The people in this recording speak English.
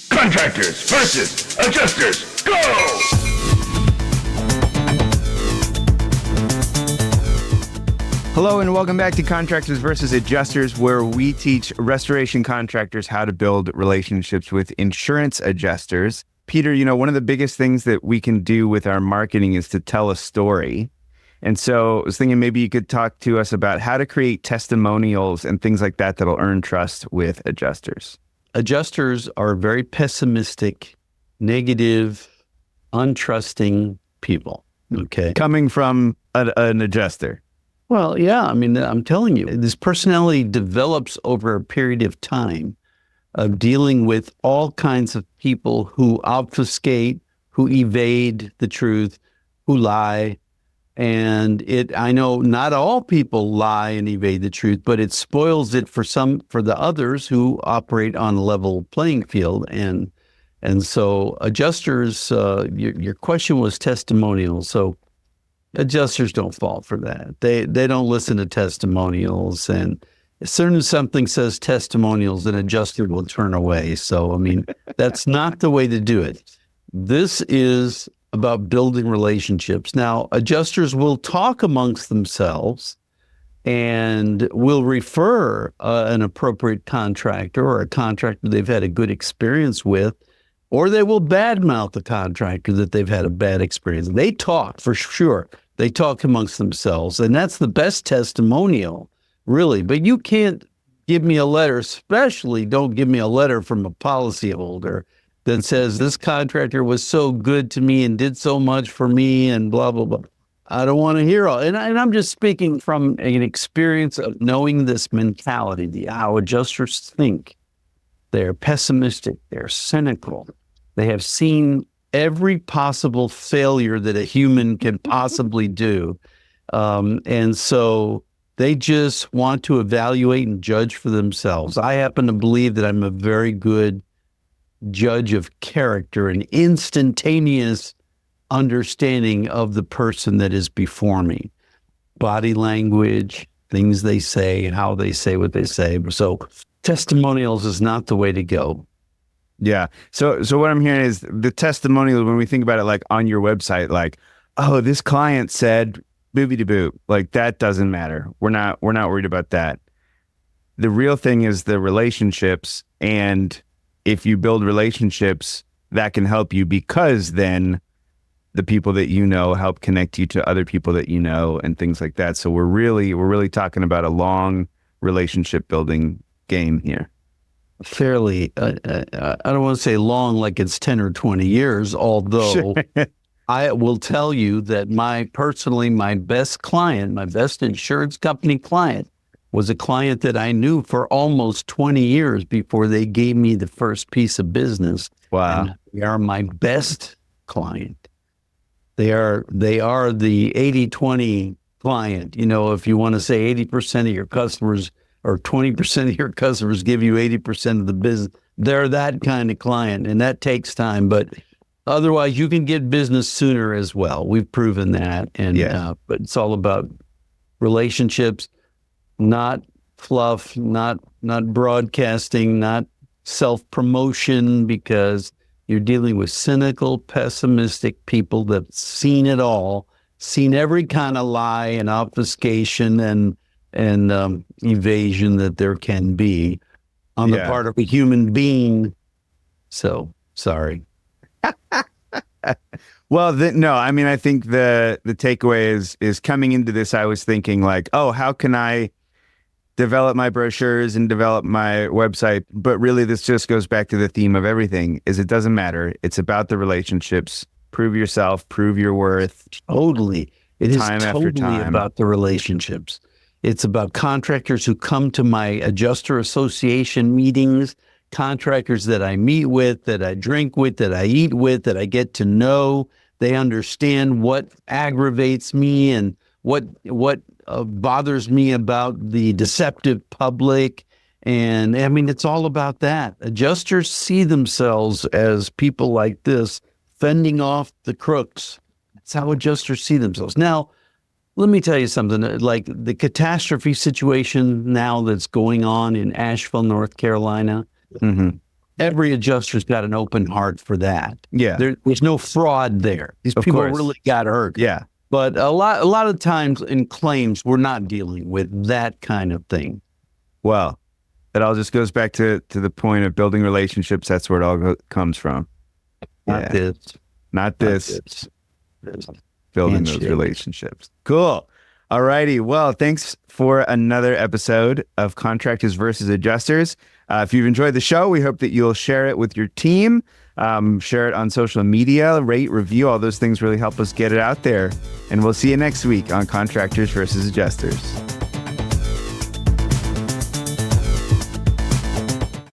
Contractors versus adjusters, go! Hello and welcome back to Contractors versus Adjusters, where we teach restoration contractors how to build relationships with insurance adjusters. Peter, one of the biggest things that we can do with our marketing is to tell a story. And so I was thinking maybe you could talk to us about how to create testimonials and things like that that'll earn trust with adjusters. Adjusters are very pessimistic, negative, untrusting people. Okay. Coming from an adjuster. Well, yeah. I'm telling you, this personality develops over a period of time of dealing with all kinds of people who obfuscate, who evade the truth, who lie. And I know not all people lie and evade the truth, but it spoils it for the others who operate on a level playing field. And so adjusters, your question was testimonials. So adjusters don't fall for that. They don't listen to testimonials. And as soon as something says testimonials, an adjuster will turn away. So, that's not the way to do it. This is about building relationships. Now, adjusters will talk amongst themselves and will refer an appropriate contractor or a contractor they've had a good experience with, or they will badmouth the contractor that they've had a bad experience. They talk for sure. They talk amongst themselves, and that's the best testimonial, really. But you can't give me a letter, especially don't give me a letter from a policyholder that says this contractor was so good to me and did so much for me and blah, blah, blah. I don't want to hear all. And I'm just speaking from an experience of knowing this mentality, how adjusters think. They're pessimistic. They're cynical. They have seen every possible failure that a human can possibly do. And so they just want to evaluate and judge for themselves. I happen to believe that I'm a very good judge of character, an instantaneous understanding of the person that is before me. Body language, things they say, how they say what they say. So testimonials is not the way to go. Yeah. So what I'm hearing is the testimonials, when we think about it, like on your website, like, oh, this client said boobity-boop, like that doesn't matter. We're not worried about that. The real thing is the relationships, and if you build relationships, that can help you, because then the people that you know help connect you to other people that you know and things like that. So we're really talking about a long relationship building game here. Fairly, I don't want to say long like it's 10 or 20 years, although sure. I will tell you that my best client, my best insurance company client, was a client that I knew for almost 20 years before they gave me the first piece of business. Wow. And they are my best client. They are the 80-20 client. If you want to say 80% of your customers or 20% of your customers give you 80% of the business, they're that kind of client, and that takes time. But otherwise, you can get business sooner as well. We've proven that. And yeah. But it's all about relationships. Not fluff, not broadcasting, not self-promotion, because you're dealing with cynical, pessimistic people that've seen it all, seen every kind of lie and obfuscation and evasion that there can be on the part of a human being. So, sorry. Well, no, I think the takeaway is coming into this, I was thinking like, oh, how can I develop my brochures and develop my website? But really, this just goes back to the theme of everything, is it doesn't matter. It's about the relationships. Prove yourself, prove your worth. Totally. It is totally about the relationships. It's about contractors who come to my adjuster association meetings, contractors that I meet with, that I drink with, that I eat with, that I get to know. They understand what aggravates me and what bothers me about the deceptive public. And it's all about that. Adjusters see themselves as people like this, fending off the crooks. That's how adjusters see themselves. Now, let me tell you something, like the catastrophe situation now that's going on in Asheville, North Carolina. Mm-hmm. every adjuster's got an open heart for that. Yeah. There's no fraud there. These Of people course. really got hurt. Yeah. But a lot of times in claims, we're not dealing with that kind of thing. Well, it all just goes back to the point of building relationships. That's where it all comes from. Not Yeah. this. Not this. This. Building those Handshake. relationships. Cool. All righty. Well, thanks for another episode of Contractors versus Adjusters. If you've enjoyed the show, we hope that you'll share it with your team, share it on social media, rate, review. All those things really help us get it out there. And we'll see you next week on Contractors versus Adjusters.